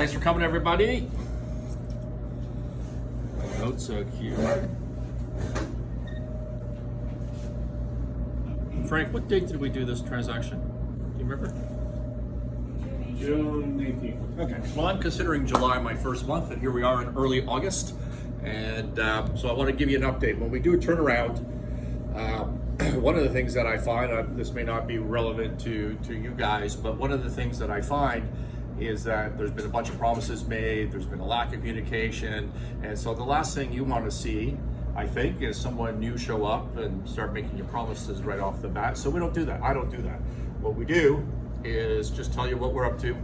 Thanks for coming, everybody. My notes are cute. Frank, what date did we do this transaction? Do you remember? June 18th. Okay. Well, I'm considering July my first month, and here we are in early August. And so I want to give you an update. When we do a turnaround, one of the things that I find, this may not be relevant to you guys, but one of the things that I find is that there's been a bunch of promises made, there's been a lack of communication, and so the last thing you want to see, I think, is someone new show up and start making you promises right off the bat. So we don't do that. I don't do that. What we do is just tell you what we're up to,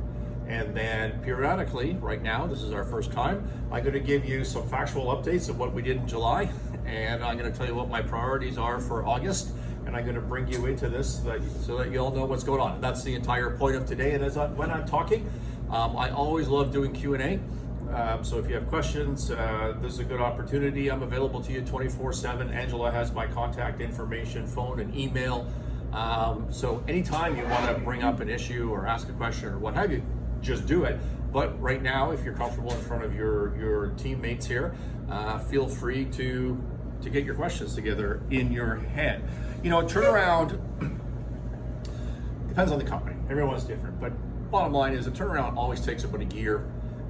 and then periodically, right now, this is our first time, I'm going to give you some factual updates of what we did in July, and I'm going to tell you what my priorities are for August, and I'm going to bring you into this so that you all know what's going on. And that's the entire point of today. And when I'm talking, I always love doing Q&A. So if you have questions, this is a good opportunity. I'm available to you 24/7. Angela has my contact information, phone and email. So anytime you want to bring up an issue or ask a question or what have you, just do it. But right now, if you're comfortable in front of your teammates here, feel free to get your questions together in your head. You know, a turnaround depends on the company. Everyone's different, but bottom line is a turnaround always takes about a year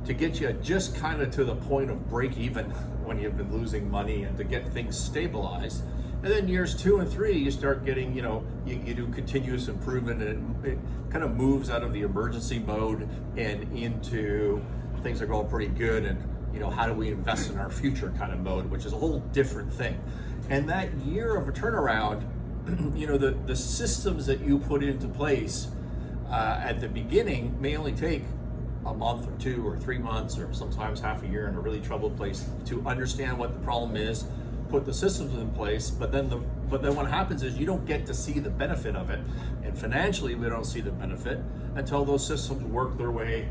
to get you just kind of to the point of break even when you've been losing money and to get things stabilized. And then years 2 and 3, you start getting, you do continuous improvement, and it kind of moves out of the emergency mode and into things are going pretty good, and how do we invest in our future kind of mode, which is a whole different thing. And that year of a turnaround, the systems that you put into place at the beginning may only take a month or 2 or 3 months or sometimes half a year in a really troubled place to understand what the problem is, put the systems in place, but then what happens is you don't get to see the benefit of it, and financially we don't see the benefit until those systems work their way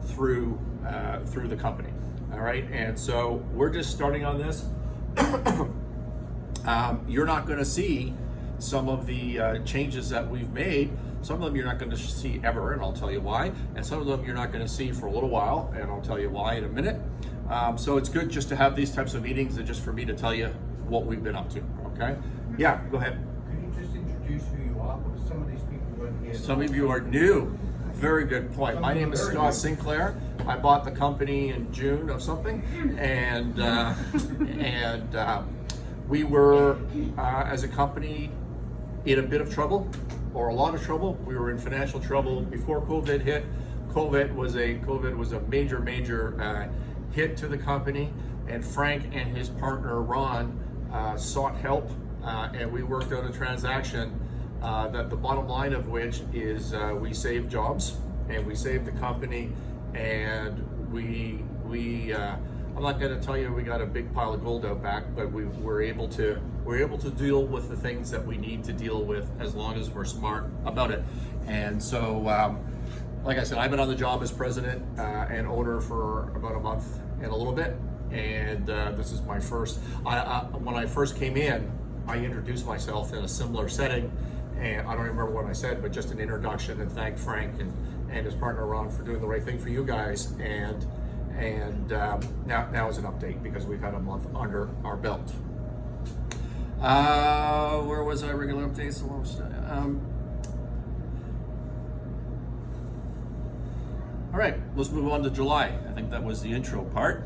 through the company. All right, and so we're just starting on this. You're not going to see some of the changes that we've made. Some of them you're not going to see ever, and I'll tell you why. And some of them you're not going to see for a little while, and I'll tell you why in a minute. So it's good just to have these types of meetings and just for me to tell you what we've been up to, okay? Yeah, go ahead. Could you just introduce who you are? Because some of these people weren't here. Some of you are new. Very good point. My name is Scott Sinclair. I bought the company in June of something, and we were, as a company, in a bit of trouble, or a lot of trouble. We were in financial trouble before COVID hit. COVID was a major hit to the company, and Frank and his partner Ron sought help, and we worked out a transaction that the bottom line of which is we saved jobs and we saved the company, and we I'm not going to tell you we got a big pile of gold out back, but we're able to deal with the things that we need to deal with as long as we're smart about it. And so like I said, I've been on the job as president and owner for about a month and a little bit, and this is my first. When I first came in, I introduced myself in a similar setting, and I don't remember what I said, but just an introduction, and thanked Frank and his partner Ron for doing the right thing for you guys. And now is an update because we've had a month under our belt. Where was I? Regular updates. All right, let's move on to July. I think that was the intro part.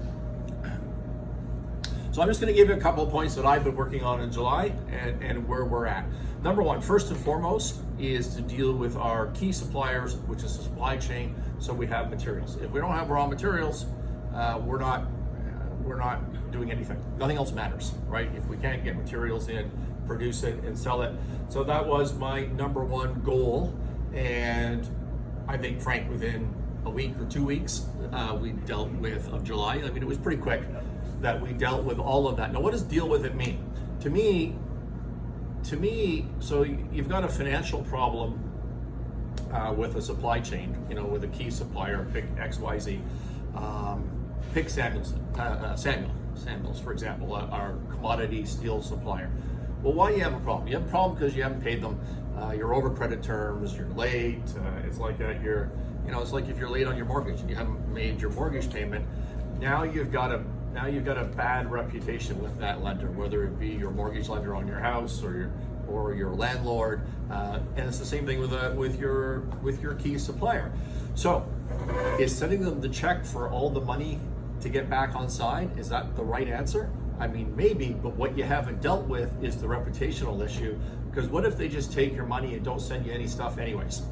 So I'm just going to give you a couple of points that I've been working on in July and where we're at. Number one, first and foremost, is to deal with our key suppliers, which is the supply chain, so we have materials. If we don't have raw materials, we're not doing anything. Nothing else matters, right? If we can't get materials in, produce it and sell it. So that was my number one goal, and I think, Frank, within a week or 2 weeks, we dealt with of July. I mean, it was pretty quick that we dealt with all of that. Now, what does deal with it mean? To me, so you've got a financial problem with a supply chain, with a key supplier, pick XYZ, pick Samuels, for example, our commodity steel supplier. Well, why do you have a problem? You have a problem because you haven't paid them. You're over credit terms, you're late. It's like you're You know, it's like if you're late on your mortgage and you haven't made your mortgage payment, now you've got a bad reputation with that lender, whether it be your mortgage lender on your house or your landlord, and it's the same thing with your key supplier. So, is sending them the check for all the money to get back on side, is that the right answer? I mean, maybe, but what you haven't dealt with is the reputational issue, because what if they just take your money and don't send you any stuff anyways?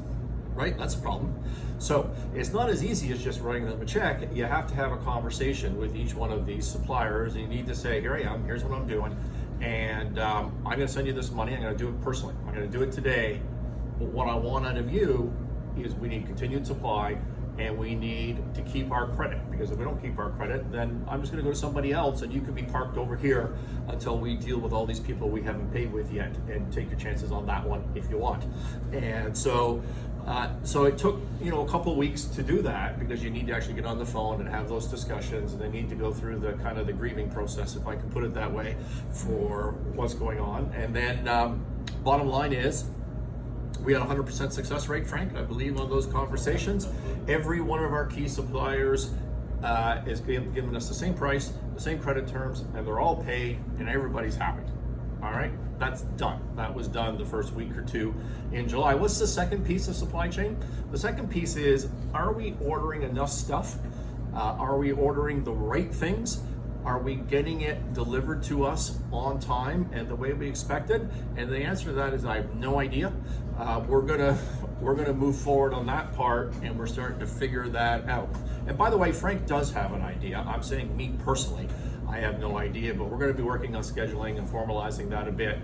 Right? That's a problem. So it's not as easy as just writing them a check. You have to have a conversation with each one of these suppliers, and you need to say, here I am, here's what I'm doing, and I'm going to send you this money. I'm going to do it personally. I'm going to do it today. But what I want out of you is we need continued supply, and we need to keep our credit, because if we don't keep our credit, then I'm just going to go to somebody else, and you can be parked over here until we deal with all these people we haven't paid with yet, and take your chances on that one if you want. And so it took a couple of weeks to do that, because you need to actually get on the phone and have those discussions, and they need to go through the kind of the grieving process, if I can put it that way, for what's going on. And then bottom line is, we had a 100% success rate, Frank, I believe, on those conversations. Every one of our key suppliers is giving us the same price, the same credit terms, and they're all paid, and everybody's happy. All right, that's done. That was done the first week or two in July. What's the second piece of supply chain? The second piece is, are we ordering enough stuff? Are we ordering the right things? Are we getting it delivered to us on time and the way we expected? And the answer to that is, I have no idea. We're gonna move forward on that part, and we're starting to figure that out. And by the way, Frank does have an idea. I'm saying, me personally, I have no idea, but we're going to be working on scheduling and formalizing that a bit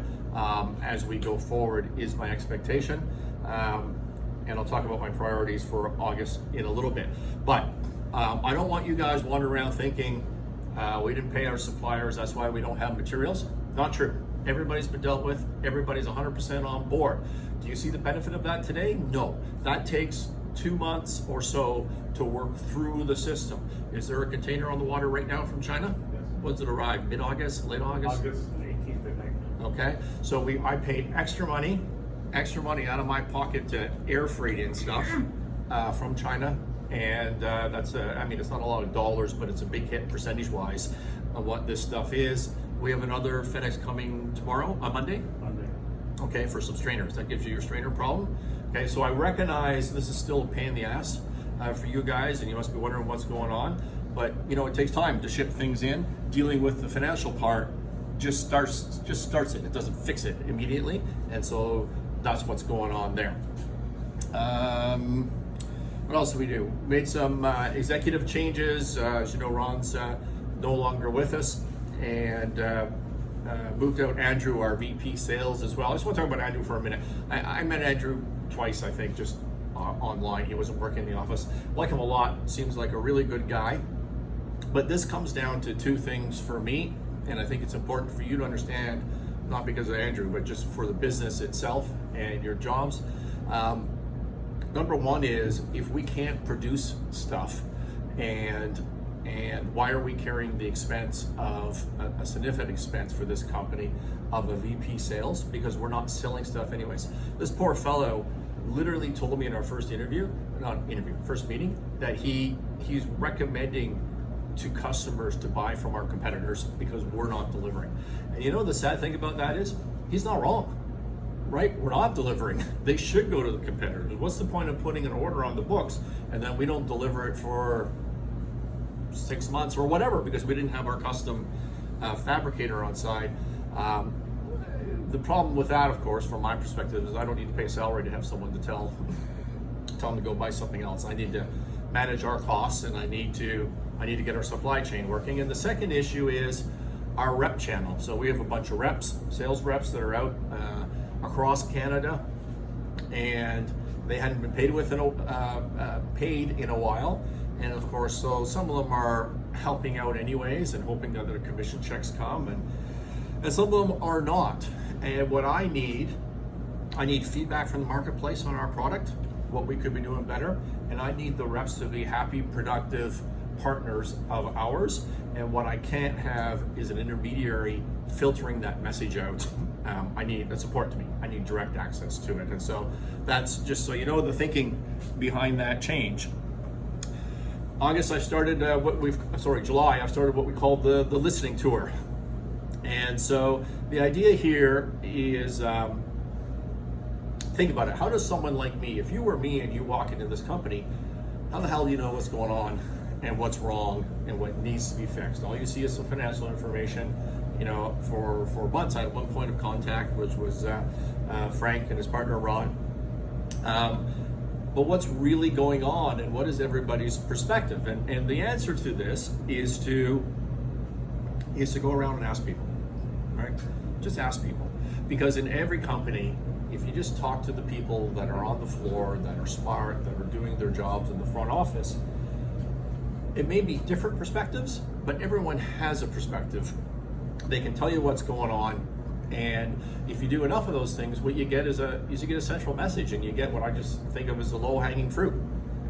as we go forward, is my expectation. And I'll talk about my priorities for August in a little bit. But I don't want you guys wandering around thinking we didn't pay our suppliers, that's why we don't have materials. Not true. Everybody's been dealt with. Everybody's 100% on board. Do you see the benefit of that today? No. That takes 2 months or so to work through the system. Is there a container on the water right now from China? Yes. When's it arrive? Mid-August? Late August? August 18th, I think. Okay, so I paid extra money out of my pocket to air freight in stuff from China, and that's it's not a lot of dollars, but it's a big hit percentage-wise of what this stuff is. We have another FedEx coming tomorrow, on Monday. Okay, for some strainers. That gives you your strainer problem. Okay, so I recognize this is still a pain in the ass for you guys, and you must be wondering what's going on. But it takes time to ship things in. Dealing with the financial part just starts it. It doesn't fix it immediately, and so that's what's going on there. What else did we do? Made some executive changes. As you know, Ron's no longer with us, and moved out Andrew, our VP sales, as well. I just want to talk about Andrew for a minute. I met Andrew twice, I think, just online. He wasn't working in the office. Like him a lot. Seems like a really good guy. But this comes down to two things for me, and I think it's important for you to understand, not because of Andrew, but just for the business itself and your jobs. Number one is, if we can't produce stuff, and why are we carrying the expense of a significant expense for this company of a VP sales? Because we're not selling stuff anyways. This poor fellow literally told me in our first first meeting, that he's recommending to customers to buy from our competitors because we're not delivering. And the sad thing about that is, he's not wrong, right? We're not delivering. They should go to the competitors. What's the point of putting an order on the books and then we don't deliver it for 6 months or whatever, because we didn't have our custom fabricator on site? The problem with that, of course, from my perspective, is I don't need to pay a salary to have someone to tell them to go buy something else. I need to manage our costs, and I need to get our supply chain working. And the second issue is our rep channel. So we have a bunch of reps, sales reps, that are out across Canada, and they hadn't been paid in a while. And of course, so some of them are helping out anyways and hoping that their commission checks come, and some of them are not. And what I need feedback from the marketplace on our product, what we could be doing better, and I need the reps to be happy, productive partners of ours. And what I can't have is an intermediary filtering that message out I need a support to me. I need direct access to it. And so that's just so you know the thinking behind that change. August, I started July, I started what we call the listening tour. And so the idea here is, think about it. How does someone like me, if you were me and you walk into this company, how the hell do you know what's going on and what's wrong and what needs to be fixed? All you see is some financial information. You know, for months I had one point of contact, which was Frank and his partner Ron. But what's really going on and what is everybody's perspective? And the answer to this is to go around and ask people, right? Just ask people. Because in every company, if you just talk to the people that are on the floor, that are smart, that are doing their jobs in the front office, it may be different perspectives, but everyone has a perspective. They can tell you what's going on, and if you do enough of those things, what you get is you get a central message, and you get what I just think of as the low-hanging fruit,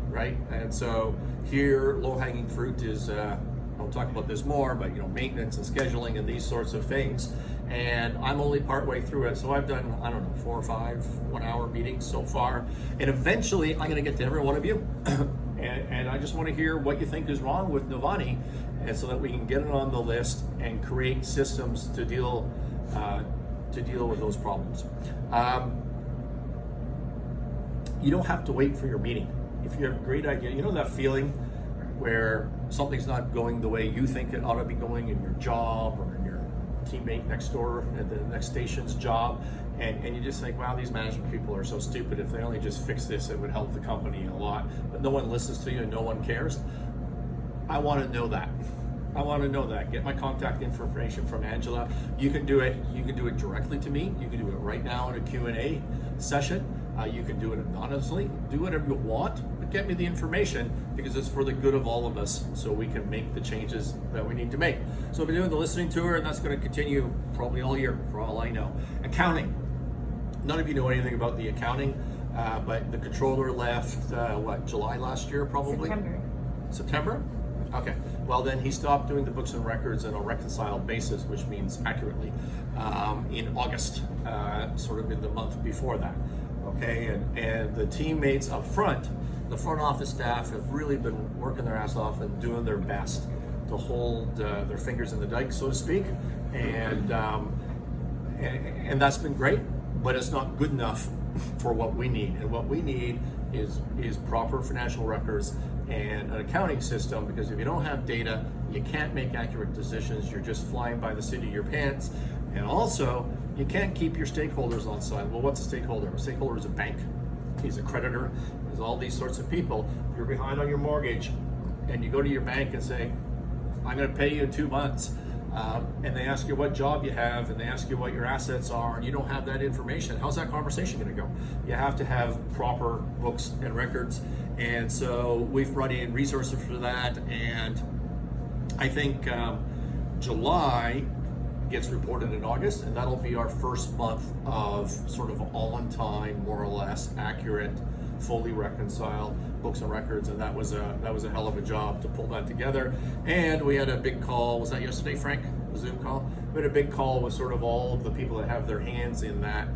right? And so here, low-hanging fruit is I'll talk about this more, but you know, maintenance and scheduling and these sorts of things. And I'm only partway through it, so I've done, I don't know, 4 or 5 one-hour meetings so far, and eventually I'm going to get to every one of you, and I just want to hear what you think is wrong with Novanni, and so that we can get it on the list and create systems to deal with those problems. You don't have to wait for your meeting. If you have a great idea, you know that feeling where something's not going the way you think it ought to be going in your job or in your teammate next door at the next station's job, and you just think, wow, these management people are so stupid. If they only just fix this, it would help the company a lot. But no one listens to you and no one cares. I want to know that. I want to know that. Get my contact information from Angela. You can do it. You can do it directly to me. You can do it right now in a Q&A session. You can do it anonymously. Do whatever you want, but get me the information, because it's for the good of all of us, so we can make the changes that we need to make. So I've been doing the listening tour, and that's going to continue probably all year, for all I know. Accounting. None of you know anything about the accounting, but the controller left, July last year, probably? September? Okay. Well, then he stopped doing the books and records on a reconciled basis, which means accurately, in August, sort of in the month before that. Okay, and the teammates up front, the front office staff, have really been working their ass off and doing their best to hold their fingers in the dike, so to speak, and that's been great, but it's not good enough for what we need. And what we need is proper financial records and an accounting system, because if you don't have data, you can't make accurate decisions. You're just flying by the seat of your pants. And also, you can't keep your stakeholders on side. Well, what's a stakeholder? A stakeholder is a bank. He's a creditor. There's all these sorts of people. If you're behind on your mortgage and you go to your bank and say, I'm going to pay you in 2 months, and they ask you what job you have, and they ask you what your assets are, and you don't have that information, how's that conversation going to go? You have to have proper books and records, and so we've brought in resources for that, and I think July gets reported in August, and that'll be our first month of sort of on time, more or less accurate, fully reconciled books and records, and that was a hell of a job to pull that together. And we had a big call. Was that yesterday, Frank? The Zoom call. We had a big call with sort of all of the people that have their hands in that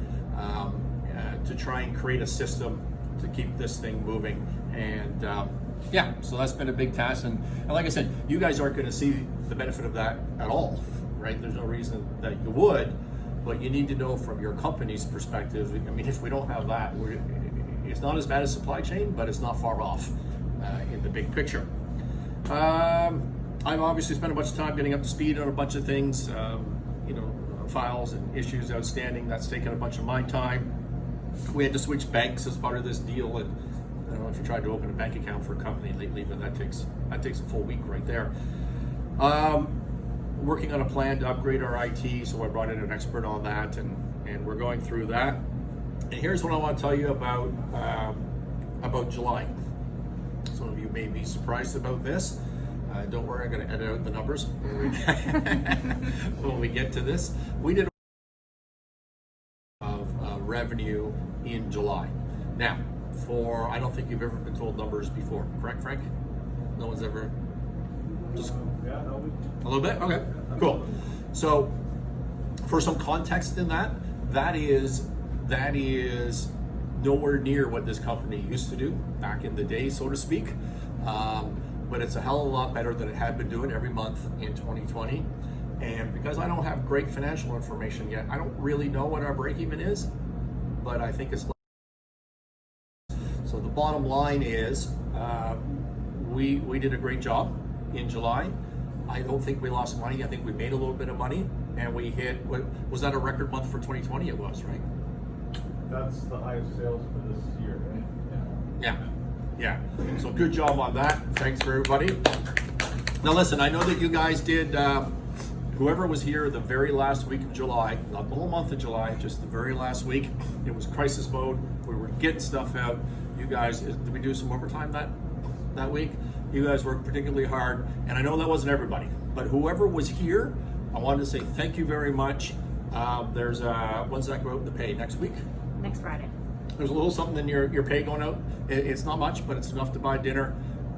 to try and create a system to keep this thing moving. And yeah, so that's been a big task. And like I said, you guys aren't going to see the benefit of that at all, right? There's no reason that you would, but you need to know from your company's perspective. I mean, if we don't have that, it's not as bad as supply chain, but it's not far off in the big picture. I've obviously spent a bunch of time getting up to speed on a bunch of things, files and issues outstanding. That's taken a bunch of my time. We had to switch banks as part of this deal, and I don't know if you tried to open a bank account for a company lately, but that takes a full week right there. Working on a plan to upgrade our IT, so I brought in an expert on that, and we're going through that. And here's what I want to tell you about July. Some of you may be surprised about this. Don't worry, I'm going to edit out the numbers when we get to this. We did of revenue in July. Now, I don't think you've ever been told numbers before, correct, Frank? No one's ever. Just a little bit? Okay, cool. So, for some context in that, that is nowhere near what this company used to do back in the day, so to speak. But it's a hell of a lot better than it had been doing every month in 2020. And because I don't have great financial information yet, I don't really know what our break even is, but I think it's so the bottom line is we did a great job in July. I don't think we lost money. I think we made a little bit of money, and we hit, was that a record month for 2020? It was, right? That's the highest sales for this year, right? Yeah. So good job on that. Thanks for everybody. Now listen, I know that you guys did, whoever was here the very last week of July, not the whole month of July, just the very last week, it was crisis mode. We were getting stuff out. You guys, did we do some overtime that week? You guys worked particularly hard, and I know that wasn't everybody, but whoever was here, I wanted to say thank you very much. There's when's that go out in the pay? Next week? Next Friday. There's a little something in your pay going out. It's not much, but it's enough to buy dinner,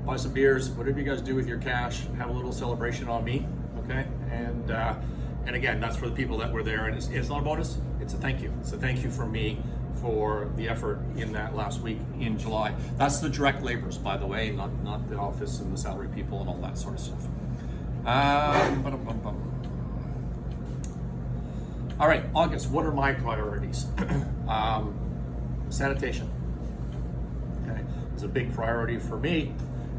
buy some beers, whatever you guys do with your cash. Have a little celebration on me, okay? And again, that's for the people that were there. And it's not a bonus. It's a thank you. It's a thank you from me for the effort in that last week in July. That's the direct laborers, by the way, not the office and the salary people and all that sort of stuff. All right, August, what are my priorities? Sanitation. Okay, it's a big priority for me.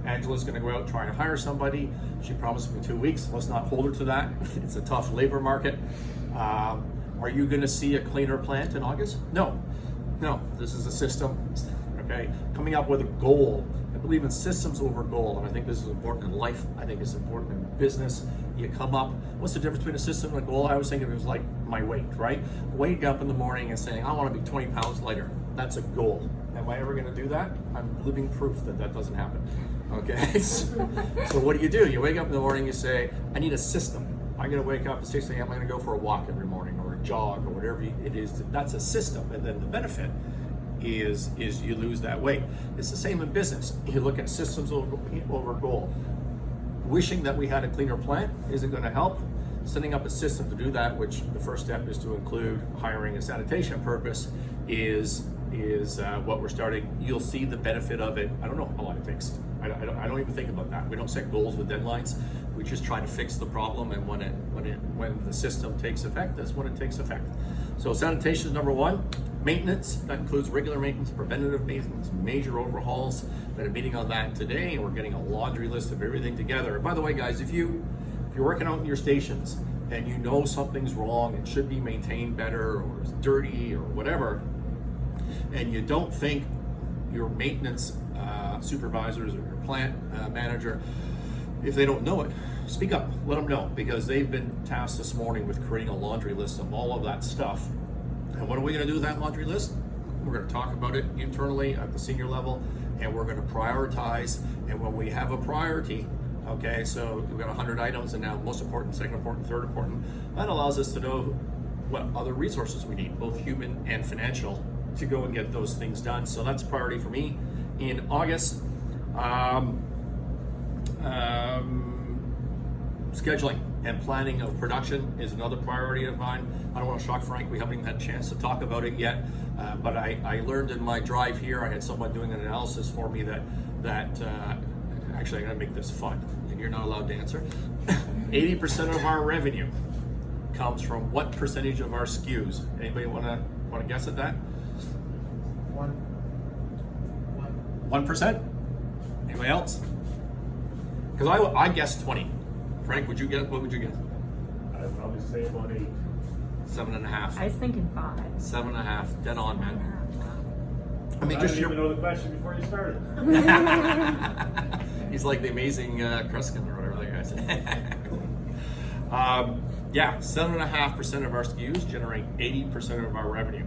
Angela's gonna go out trying to hire somebody. She promised me 2 weeks. Let's not hold her to that. It's a tough labor market. Are you gonna see a cleaner plant in August? No, this is a system, okay? Coming up with a goal. I believe in systems over goal, and I think this is important in life. I think it's important in business. You come up, what's the difference between a system and a goal? I was thinking it was like my weight, right? Waking up in the morning and saying, I wanna be 20 pounds lighter. That's a goal. Am I ever gonna do that? I'm living proof that doesn't happen, okay? So what do? You wake up in the morning, you say, I need a system. I'm gonna wake up at 6 a.m., I'm gonna go for a walk every morning or a jog or whatever it is. That's a system, and then the benefit is you lose that weight. It's the same in business. You look at systems over goal. Wishing that we had a cleaner plant isn't gonna help. Setting up a system to do that, which the first step is to include hiring a sanitation purpose, is what we're starting. You'll see the benefit of it. I don't know how long it takes. I don't even think about that. We don't set goals with deadlines. We just try to fix the problem, and when the system takes effect, that's when it takes effect. So sanitation is number one. Maintenance, that includes regular maintenance, preventative maintenance, major overhauls. Got a meeting on that today, and we're getting a laundry list of everything together. And by the way, guys, if you're working out in your stations and you know something's wrong, it should be maintained better, or it's dirty or whatever, and you don't think your maintenance supervisors or your plant manager, if they don't know it, speak up, let them know, because they've been tasked this morning with creating a laundry list of all of that stuff. And what are we going to do with that laundry list? We're going to talk about it internally at the senior level, and we're going to prioritize. And when we have a priority, okay, so we've got 100 items, and now most important, second important, third important, that allows us to know what other resources we need, both human and financial, to go and get those things done. So that's a priority for me in August. Scheduling and planning of production is another priority of mine. I don't want to shock Frank, we haven't even had a chance to talk about it yet, but I learned in my drive here, I had someone doing an analysis for me that actually I'm gonna make this fun, and you're not allowed to answer. 80% of our revenue comes from what percentage of our SKUs? Anybody wanna guess at that? 1%? Anybody else? Because I guessed 20. Frank, what would you guess? I'd probably say about 8. 7.5. I was thinking 5. 7.5. Dead on, man. I mean, I just didn't even know the question before you started. He's like the amazing Kruskin or whatever the guy said. Yeah, 7.5% of our SKUs generate 80% of our revenue.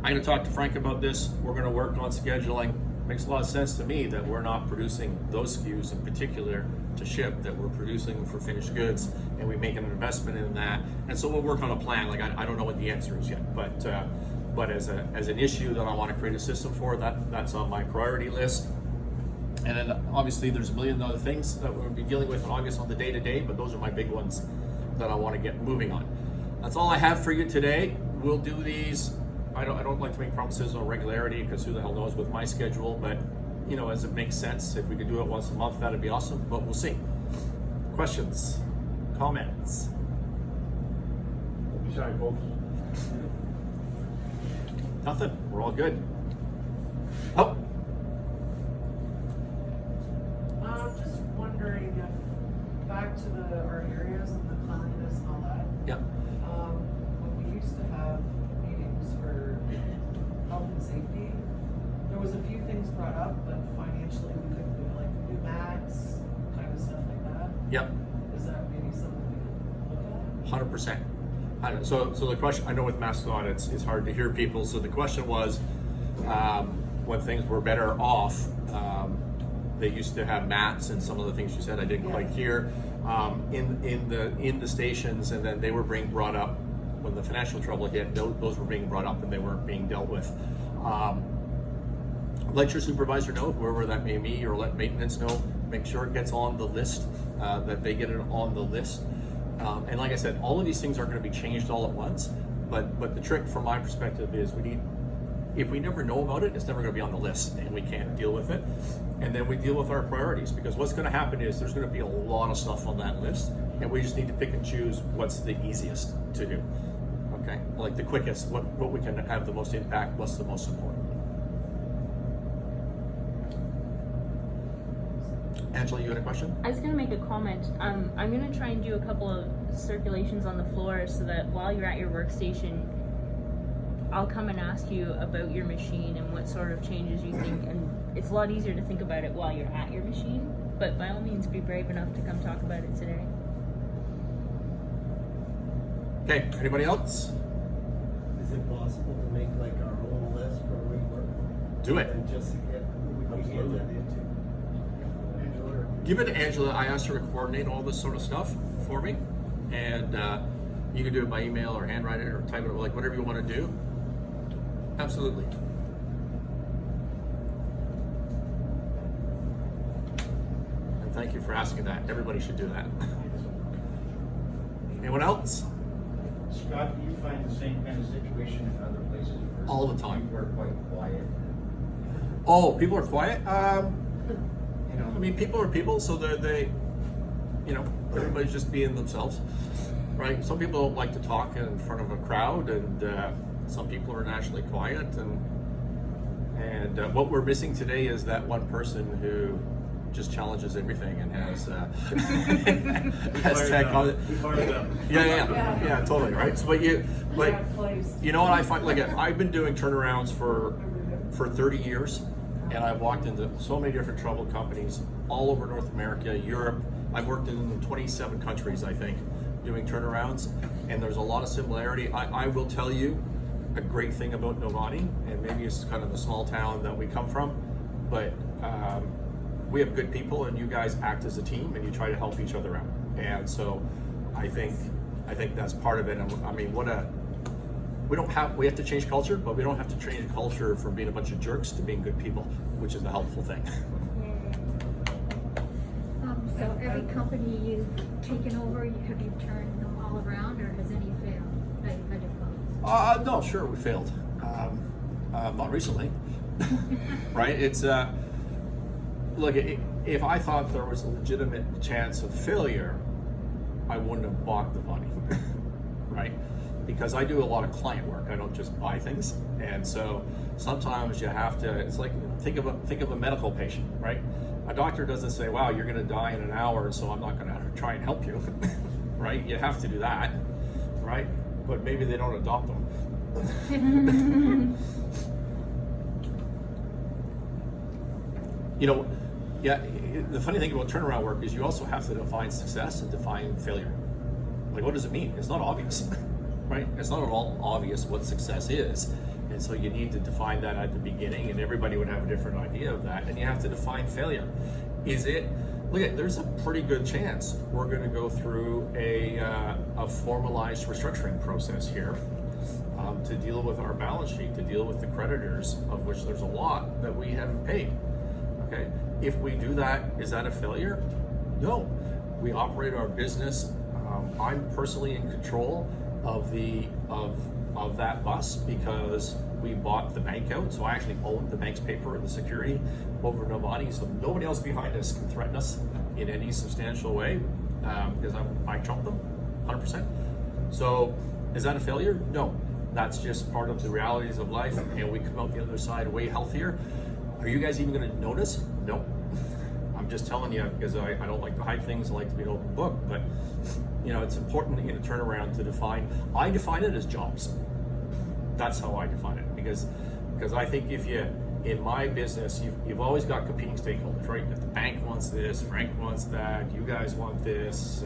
I'm going to talk to Frank about this. We're going to work on scheduling. Makes a lot of sense to me that we're not producing those SKUs in particular to ship, that we're producing for finished goods, and we make an investment in that. And so we'll work on a plan. Like I don't know what the answer is yet, but as an issue that I want to create a system for, that's on my priority list. And then obviously there's a million other things that we'll be dealing with in August on the day-to-day, but those are my big ones that I want to get moving on. That's all I have for you today. We'll do these. I don't like to make promises on regularity because who the hell knows with my schedule, but you know, as it makes sense, if we could do it once a month, that'd be awesome, but we'll see. Questions? Comments? Don't be shy, folks. Nothing. We're all good. Oh, Just wondering if, back to our areas and the cleanliness and all that, yeah. when we used to have meetings for health and safety, there was a few things brought up, but financially we couldn't do it, like new mats, kind of stuff like that. Yep. Is that maybe something we could look at? 100%. So the question, I know with Mascot, it's hard to hear people. So the question was, when things were better off, they used to have mats and some of the things you said I didn't quite hear in the stations, and then they were being brought up when the financial trouble hit. Those were being brought up and they weren't being dealt with. Let your supervisor know, whoever that may be, or let maintenance know. Make sure it gets on the list, that they get it on the list. And like I said, all of these things aren't going to be changed all at once, but the trick from my perspective is if we never know about it, it's never going to be on the list and we can't deal with it. And then we deal with our priorities, because what's going to happen is there's going to be a lot of stuff on that list and we just need to pick and choose what's the easiest to do. Okay? Like the quickest, what we can have the most impact, what's the most important. Angela, you had a question? I was going to make a comment. I'm going to try and do a couple of circulations on the floor so that while you're at your workstation, I'll come and ask you about your machine and what sort of changes you think. And it's a lot easier to think about it while you're at your machine, but by all means, be brave enough to come talk about it today. Okay, anybody else? Is it possible to make like our own list where we work? Do it. And just get who we can hand that into? Angela or? Give it to Angela. I asked her to coordinate all this sort of stuff for me, and you can do it by email or handwrite it or type it, like whatever you want to do. Absolutely. And thank you for asking that. Everybody should do that. Anyone else? Scott, do you find the same kind of situation in other places? where All the time. People are quite quiet. Oh, people are quiet. You know, I mean, people are people, so they, you know, everybody's just being themselves, right? Some people don't like to talk in front of a crowd, and some people are naturally quiet. And what we're missing today is that one person who just challenges everything and has tech. We fired them. Yeah, totally, right. So, but you know what I find? Like I've been doing turnarounds for 30 years. And I've walked into so many different troubled companies all over North America, Europe. I've worked in 27 countries, I think, doing turnarounds. And there's a lot of similarity. I will tell you a great thing about Novanni, and maybe it's kind of the small town that we come from, but we have good people, and you guys act as a team, and you try to help each other out. And so I think that's part of it. I mean, we have to change culture, but we don't have to change culture from being a bunch of jerks to being good people, which is the helpful thing. So every company you've taken over, have you turned them all around, or has any failed that you've had to close? No, sure, we failed. Not recently, right? It's look, if I thought there was a legitimate chance of failure, I wouldn't have bought the money, right? Because I do a lot of client work. I don't just buy things, and so sometimes you have to. It's like think of a medical patient, right? A doctor doesn't say, "Wow, you're going to die in an hour, so I'm not going to try and help you," right? You have to do that, right? But maybe they don't adopt them. You know, yeah. The funny thing about turnaround work is you also have to define success and define failure. Like, what does it mean? It's not obvious. Right? It's not at all obvious what success is. And so you need to define that at the beginning, and everybody would have a different idea of that. And you have to define failure. There's a pretty good chance we're going to go through a formalized restructuring process here to deal with our balance sheet, to deal with the creditors, of which there's a lot that we haven't paid. Okay? If we do that, is that a failure? No. We operate our business. I'm personally in control, of that bus because we bought the bank out. So I actually owned the bank's paper and the security over Novanni. So nobody else behind us can threaten us in any substantial way because I trumped them 100%. So is that a failure? No. That's just part of the realities of life, and we come out the other side way healthier. Are you guys even going to notice? No. I'm just telling you because I don't like to hide things. I like to be an open book, but you know, it's important in a turnaround to define. I define it as jobs. That's how I define it because I think if you, in my business, you've always got competing stakeholders, right? If the bank wants this, Frank wants that, you guys want this,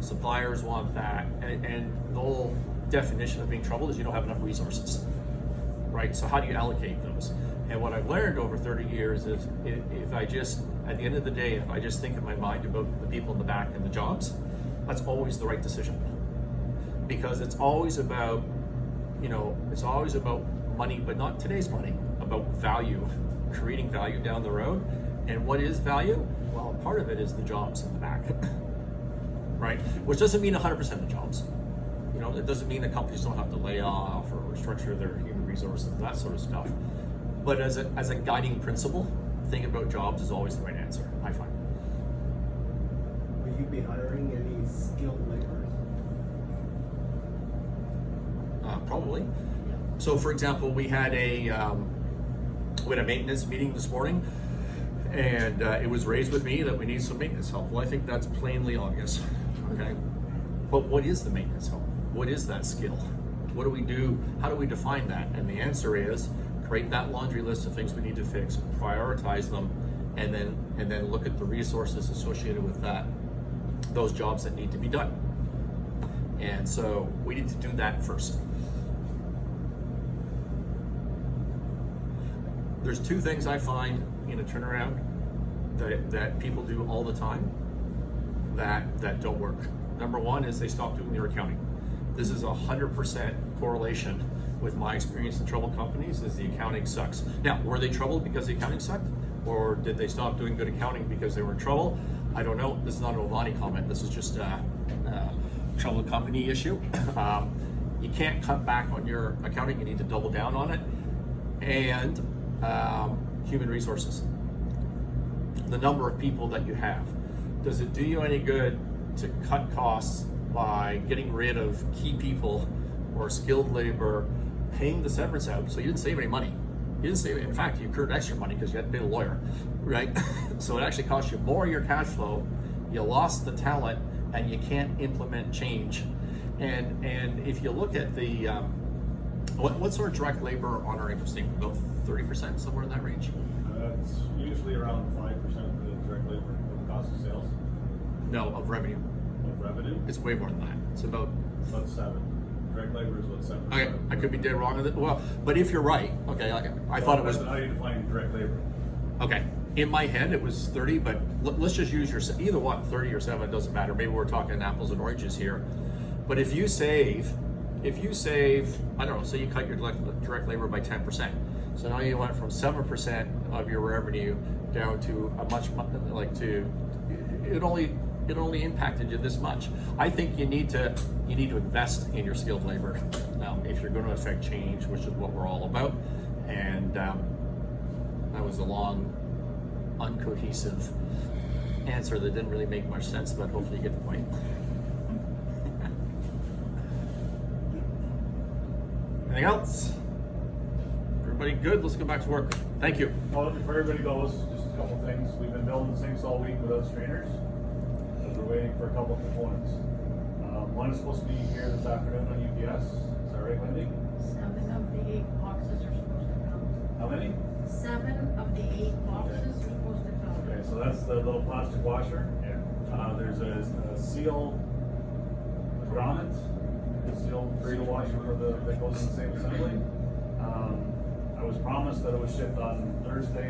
suppliers want that, and the whole definition of being troubled is you don't have enough resources, right? So how do you allocate those? And what I've learned over 30 years is if I just, at the end of the day, if I just think in my mind about the people in the back and the jobs, that's always the right decision. Because it's always about, you know, it's always about money, but not today's money, about value, creating value down the road. And what is value? Well, part of it is the jobs in the back, right? Which doesn't mean 100% of jobs. You know, it doesn't mean that companies don't have to lay off or restructure their human resources, that sort of stuff. But as a guiding principle, thinking about jobs is always the right answer, I find. Will you be hiring any skilled laborers? Probably. So, for example, we had a maintenance meeting this morning, and it was raised with me that we need some maintenance help. Well, I think that's plainly obvious. Okay, but what is the maintenance help? What is that skill? What do we do? How do we define that? And the answer is create that laundry list of things we need to fix, prioritize them, and then look at the resources associated with that, those jobs that need to be done. And so we need to do that first. There's two things I find in a turnaround that people do all the time that don't work. Number one is they stop doing their accounting. This is 100% correlation with my experience in troubled companies is the accounting sucks. Now, were they troubled because the accounting sucked? Or did they stop doing good accounting because they were in trouble? I don't know. This is not a Novanni comment. This is just a troubled company issue. You can't cut back on your accounting. You need to double down on it. And human resources. The number of people that you have. Does it do you any good to cut costs by getting rid of key people or skilled labor, paying the severance out? So you didn't save any money. You didn't save it. In fact, you incurred extra money because you had to pay a lawyer, right? So it actually cost you more of your cash flow. You lost the talent, and you can't implement change. And if you look at the what's our direct labor on our income statement? About 30%, somewhere in that range. It's usually around 5% of the direct labor of the cost of sales. No, of revenue. Of revenue, It's way more than that. It's about. about 7. Direct labor is about 7%. Okay, I could be dead wrong with it. Well, but if you're right, okay, I thought it was. How do you define direct labor? Okay, in my head it was 30, but let's just use your either one, 30 or 7, it doesn't matter. Maybe we're talking apples and oranges here. But if you save, I don't know, say you cut your direct labor by 10%. So now you went from 7% of your revenue down to a much it only impacted you this much. I think you need to invest in your skilled labor if you're going to affect change, which is what we're all about. And that was a long, uncohesive answer that didn't really make much sense, but hopefully you get the point. Anything else? Everybody good? Let's go back to work. Thank you. Well, before everybody goes, just a couple things. We've been building sinks all week without strainers. We're waiting for a couple components. One is supposed to be here this afternoon on UPS. Is that right, Wendy? 7 of the 8 boxes are supposed to come. How many? 7 of the 8 boxes are supposed to come. Okay, so that's the little plastic washer. Yeah. There's a seal grommet, a seal washer for that goes in the same assembly. I was promised that it was shipped on Thursday.